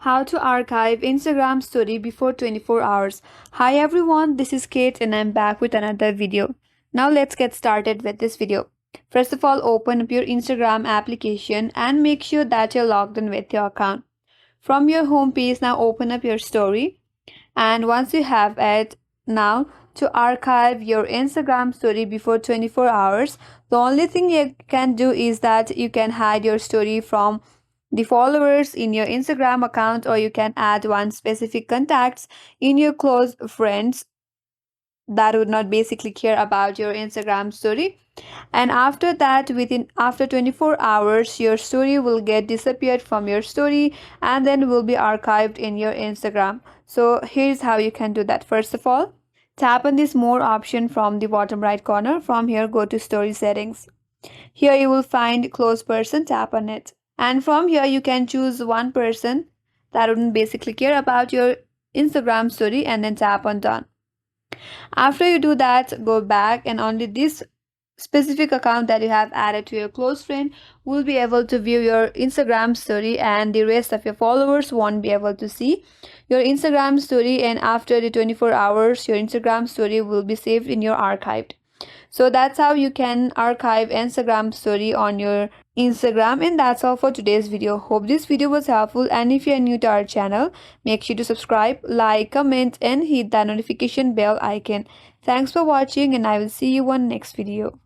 How to archive Instagram story before 24 hours. Hi everyone, this is Kate and I'm back with another video. Now let's get started with this video. First of all, open up your Instagram application and make sure that you're logged in with your account. From your home page, now open up your story, and once you have it, now to archive your Instagram story before 24 hours, the only thing you can do is that you can hide your story from the followers in your Instagram account, or you can add one specific contacts in your close friends that would not basically care about your Instagram story. And after that, within after 24 hours, your story will get disappeared from your story and then will be archived in your Instagram. So here's how you can do that. First of all, tap on this more option from the bottom right corner. From here, go to story settings. Here you will find close person, tap on it. And from here you can choose one person that wouldn't basically care about your Instagram story and then tap on done. After you do that, go back and only this specific account that you have added to your close friend will be able to view your Instagram story, and the rest of your followers won't be able to see your Instagram story. And after the 24 hours, your Instagram story will be saved in your archived. So that's how you can archive Instagram story on your Instagram. And that's all for today's video. Hope this video was helpful, and if you are new to our channel, make sure to subscribe, like, comment and hit that notification bell icon. Thanks for watching, and I will see you on next video.